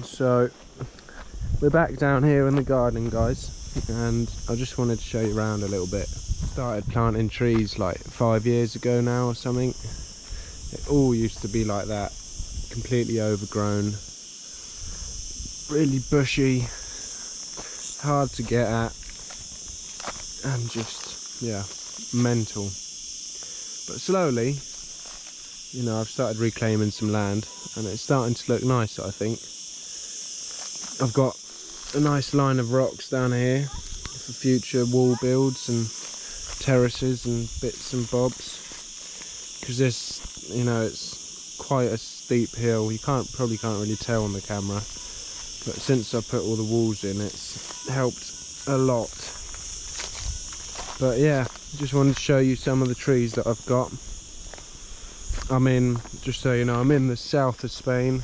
So we're back down here in the garden, guys, and I just wanted to show you around a little bit. Started planting trees like 5 years ago now or something. It all used to be like that, completely overgrown, really bushy, hard to get at, and just, yeah, mental. But slowly, you know, I've started reclaiming some land and it's starting to look nice, I think. I've got a nice line of rocks down here for future wall builds and terraces and bits and bobs, because this, you know, it's quite a steep hill. You probably can't really tell on the camera, but since I put all the walls in, it's helped a lot. But yeah, just wanted to show you some of the trees that I've got. I'm in, just so you know, I'm in the south of Spain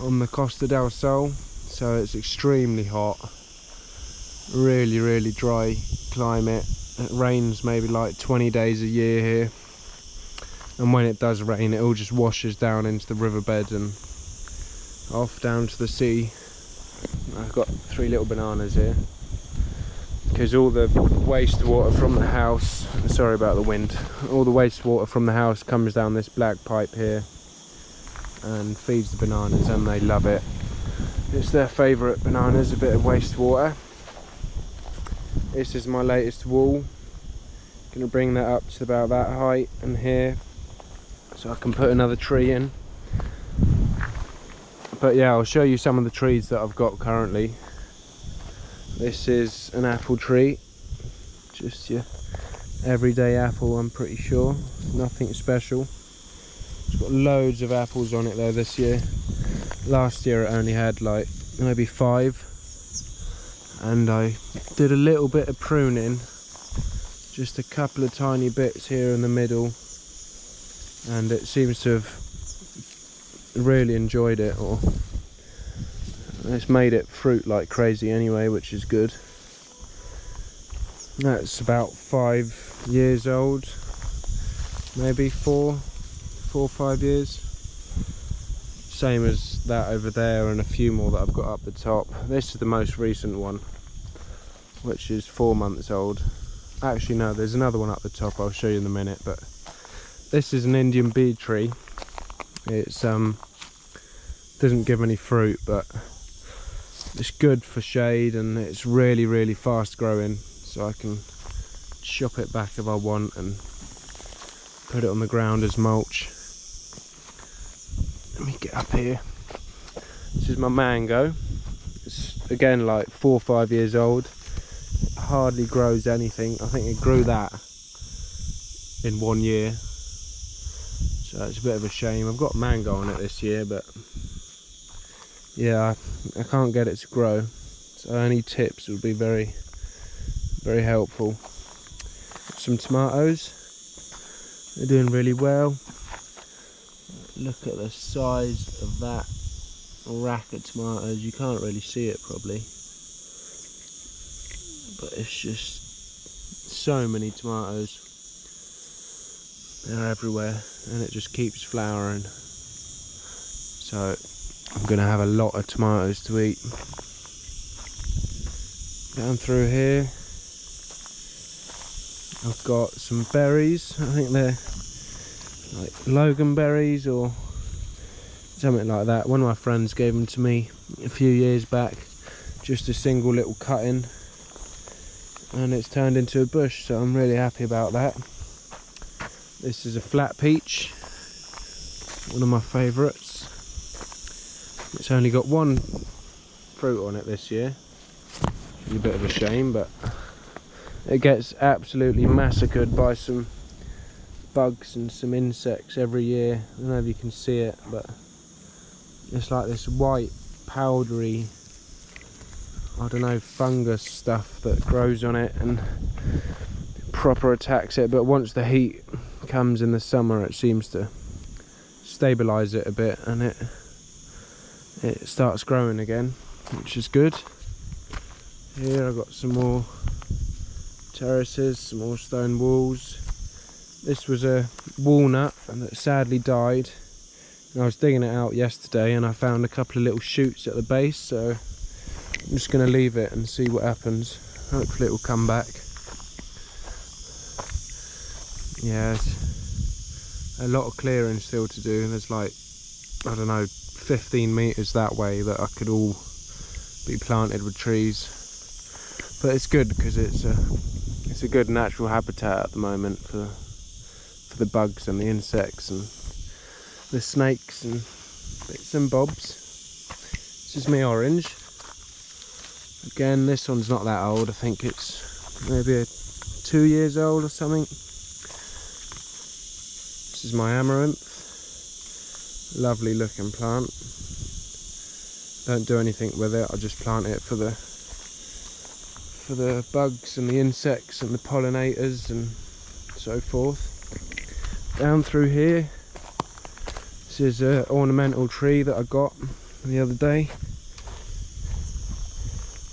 on the Costa del Sol, so it's extremely hot, really dry climate. It rains maybe like 20 days a year here, and when it does rain, it all just washes down into the riverbed and off down to the sea. I've got 3 little bananas here because all the wastewater from the house, sorry about the wind, all the wastewater from the house comes down this black pipe here and feeds the bananas, and they love it. It's their favourite bananas, a bit of wastewater. This is my latest wall. Gonna bring that up to about that height and here, so I can put another tree in. But yeah, I'll show you some of the trees that I've got currently. This is an apple tree, just your everyday apple, I'm pretty sure, nothing special. It's got loads of apples on it though this year. Last year it only had like maybe 5, and I did a little bit of pruning, just a couple of tiny bits here in the middle, and it seems to have really enjoyed it, or it's made it fruit like crazy anyway, which is good. That's about 5 years old, maybe 4 or 5 years. Same as that over there, and a few more that I've got up the top. This is the most recent one, which is 4 months old. Actually no, there's another one up the top, I'll show you in a minute. But this is an Indian bead tree. It's doesn't give any fruit, but it's good for shade, and it's really fast growing, so I can chop it back if I want and put it on the ground as mulch. Let me get up here. This is my mango. It's again like 4 or 5 years old. It hardly grows anything. I think it grew that in 1 year, so it's a bit of a shame. I've got mango on it this year, but yeah, I can't get it to grow, so any tips would be very helpful. Some tomatoes, they're doing really well. Look at the size of that rack of tomatoes. You can't really see it probably, but it's just so many tomatoes. They're everywhere, and it just keeps flowering, so I'm gonna have a lot of tomatoes to eat. Down through here I've got some berries. I think they're like Logan berries or something like that. One of my friends gave them to me a few years back, just a single little cutting, and it's turned into a bush, so I'm really happy about that. This is a flat peach, one of my favourites. It's only got 1 fruit on it this year. It's a bit of a shame, but it gets absolutely massacred by some bugs and some insects every year. I don't know if you can see it, but it's like this white powdery, I don't know, fungus stuff that grows on it and proper attacks it. But once the heat comes in the summer, it seems to stabilize it a bit, and it starts growing again, which is good. Here I've got some more terraces, some more stone walls. This was a walnut that sadly died I was digging it out yesterday and I found a couple of little shoots at the base, so I'm just going to leave it and see what happens. Hopefully it will come back. Yeah, it's a lot of clearing still to do. There's like, I don't know, 15 meters that way that I could all be planted with trees. But it's good because it's a good natural habitat at the moment for the bugs and the insects and the snakes and bits and bobs. This is my orange. Again, this one's not that old. I think it's maybe 2 years old or something. This is my amaranth. Lovely looking plant. Don't do anything with it. I just plant it for the bugs and the insects and the pollinators and so forth. Down through here, this is an ornamental tree that I got the other day.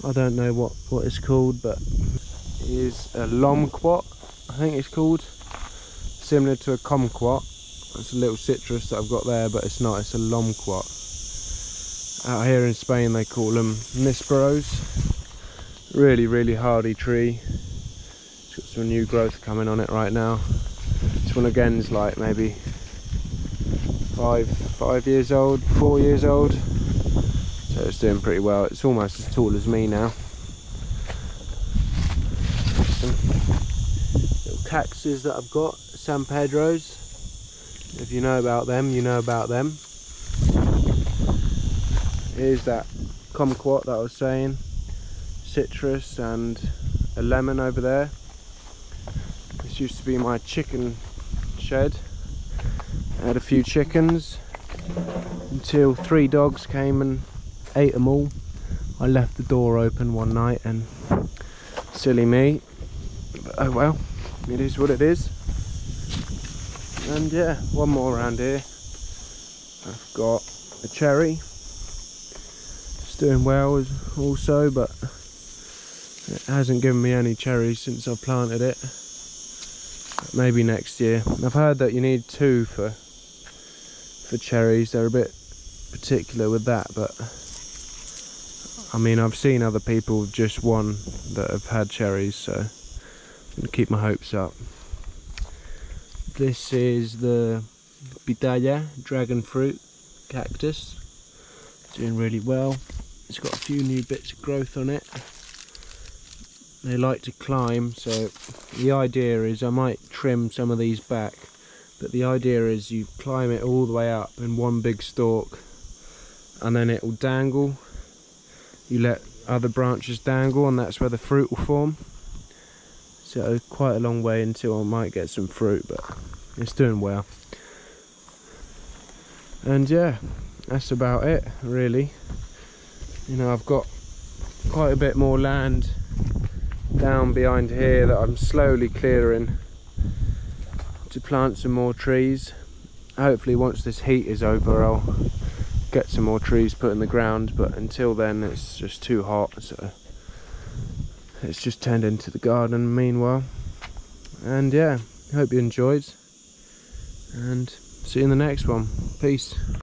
I don't know what it's called, but it is a lomquat, I think it's called. Similar to a kumquat. It's a little citrus that I've got there, but it's not, it's a lomquat. Out here in Spain they call them nisperos. Really hardy tree. It's got some new growth coming on it right now. This one again is like maybe 5 years old, 4 years old. So it's doing pretty well. It's almost as tall as me now. Some little cactuses that I've got, San Pedros. If you know about them, you know about them. Here's that kumquat that I was saying. Citrus and a lemon over there. This used to be my chicken shed. I had a few chickens until 3 dogs came and ate them all. I left the door open one night and silly me, but oh well, it is what it is. And yeah, one more around here. I've got a cherry. It's doing well also, but it hasn't given me any cherries since I planted it. Maybe next year. I've heard that you need 2 for cherries. They're a bit particular with that, but I mean, I've seen other people with just 1 that have had cherries, so I'm gonna keep my hopes up. This is the pitaya dragon fruit cactus. Doing really well. It's got a few new bits of growth on it. They like to climb, so the idea is I might trim some of these back, but the idea is you climb it all the way up in one big stalk and then it will dangle. You let other branches dangle and that's where the fruit will form. So quite a long way until I might get some fruit, but it's doing well. And yeah, that's about it really. You know, I've got quite a bit more land down behind here that I'm slowly clearing to plant some more trees. Hopefully once this heat is over I'll get some more trees put in the ground, but until then it's just too hot, so it's just turned into the garden meanwhile. And yeah, hope you enjoyed and see you in the next one. Peace.